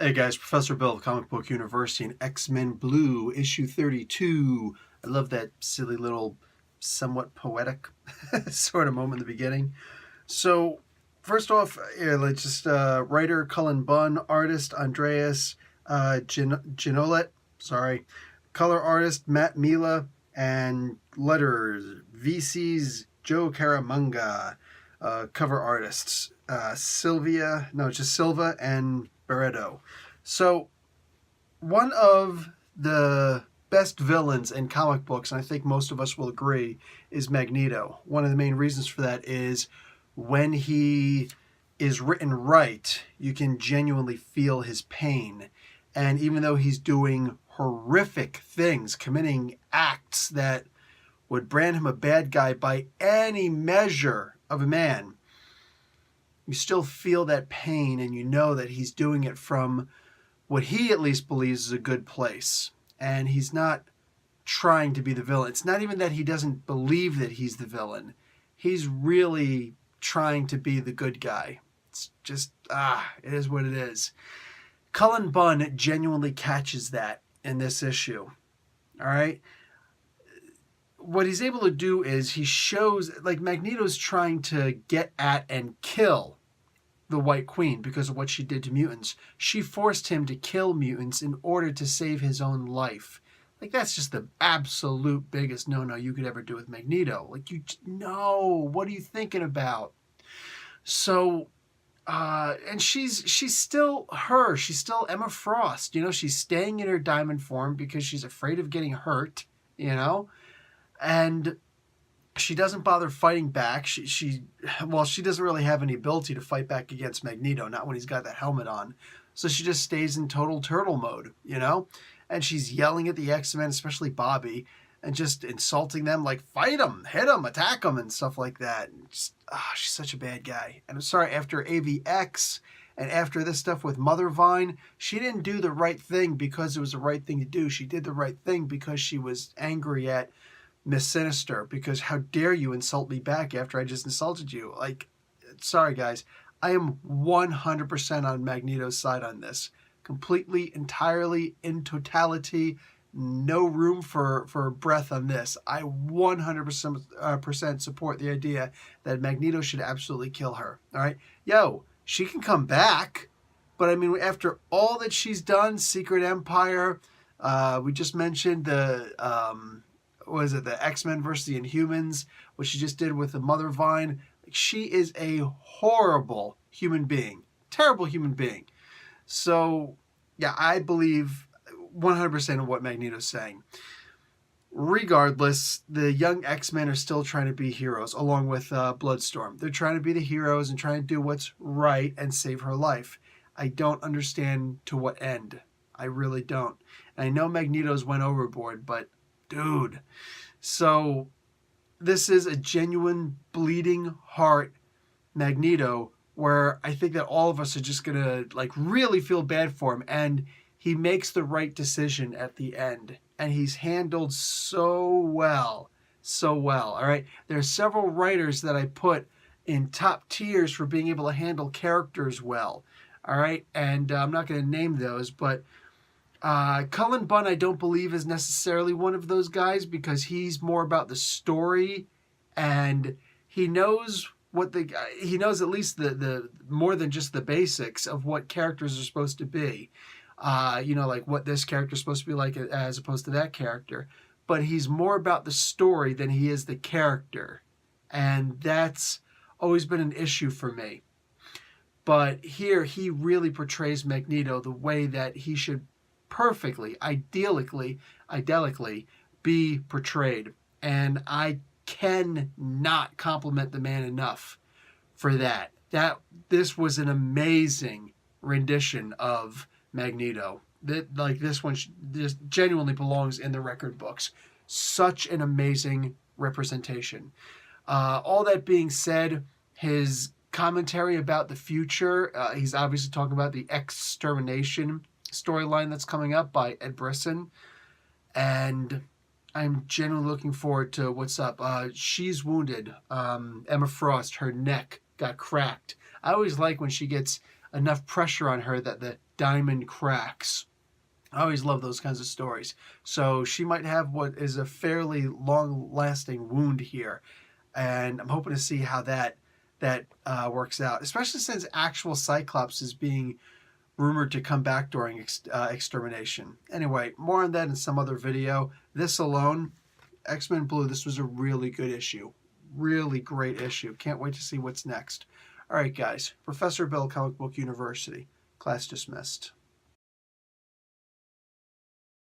Hey guys, Professor Bill of Comic Book University and X-Men Blue, issue 32. I love that silly little, somewhat poetic sort of moment in the beginning. So, first off, let's just writer Cullen Bunn, artist Andreas Ginolet, sorry, color artist Matt Mila, and letters VC's Joe Caramanga. Cover artists Silva and Barreto. So, one of the best villains in comic books, and I think most of us will agree, is Magneto. One of the main reasons for that is when he is written right, you can genuinely feel his pain. And even though he's doing horrific things, committing acts that would brand him a bad guy by any measure of a man, you still feel that pain, and you know that he's doing it from what he at least believes is a good place. And he's not trying to be the villain. It's not even that he doesn't believe that he's the villain. He's really trying to be the good guy. It's just, it is what it is. Cullen Bunn genuinely catches that in this issue. All right? What he's able to do is he shows, like, Magneto's trying to get at and kill the White Queen because of what she did to mutants. She forced him to kill mutants in order to save his own life. Like, that's just the absolute biggest no-no you could ever do with Magneto. Like, no, what are you thinking about? So, and she's still her. She's still Emma Frost. You know, she's staying in her diamond form because she's afraid of getting hurt, you know? And she doesn't bother fighting back. She doesn't really have any ability to fight back against Magneto, not when he's got that helmet on. So she just stays in total turtle mode, you know? And she's yelling at the X-Men, especially Bobby, and just insulting them, like, fight him, hit him, attack him, and stuff like that. And just, she's such a bad guy. And I'm sorry, after AVX and after this stuff with Mother Vine, she didn't do the right thing because it was the right thing to do. She did the right thing because she was angry at Miss Sinister, because how dare you insult me back after I just insulted you? Like, sorry guys, I am 100% on Magneto's side on this. Completely, entirely, in totality, no room for breath on this. I 100% support the idea that Magneto should absolutely kill her. All right? Yo, she can come back, but I mean, after all that she's done, Secret Empire, we just mentioned the X-Men versus the Inhumans, what she just did with the Mother Vine. She is a horrible human being. Terrible human being. So, yeah, I believe 100% of what Magneto's saying. Regardless, the young X-Men are still trying to be heroes, along with Bloodstorm. They're trying to be the heroes and trying to do what's right and save her life. I don't understand to what end. I really don't. And I know Magneto's went overboard, but dude. So this is a genuine bleeding heart Magneto, where I think that all of us are just gonna, like, really feel bad for him, and he makes the right decision at the end, and he's handled so well. All right, there are several writers that I put in top tiers for being able to handle characters well. All right, and I'm not going to name those, but Cullen Bunn, I don't believe, is necessarily one of those guys, because he's more about the story, and he knows he knows at least the more than just the basics of what characters are supposed to be. You know, like what this character is supposed to be like as opposed to that character. But he's more about the story than he is the character. And that's always been an issue for me. But here, he really portrays Magneto the way that he should perfectly, idyllically be portrayed. And I cannot compliment the man enough for that. This was an amazing rendition of Magneto. This one just genuinely belongs in the record books. Such an amazing representation. All that being said, his commentary about the future, he's obviously talking about the Extermination storyline that's coming up by Ed Brisson, and I'm genuinely looking forward to what's up. She's wounded. Emma Frost, her neck got cracked. I always like when she gets enough pressure on her that the diamond cracks. I always love those kinds of stories. So she might have what is a fairly long-lasting wound here, and I'm hoping to see how that works out, especially since actual Cyclops is being rumored to come back during extermination. Anyway, more on that in some other video. This alone, X-Men Blue, this was a really good issue. Really great issue. Can't wait to see what's next. All right, guys. Professor Bill, Comic Book University. Class dismissed.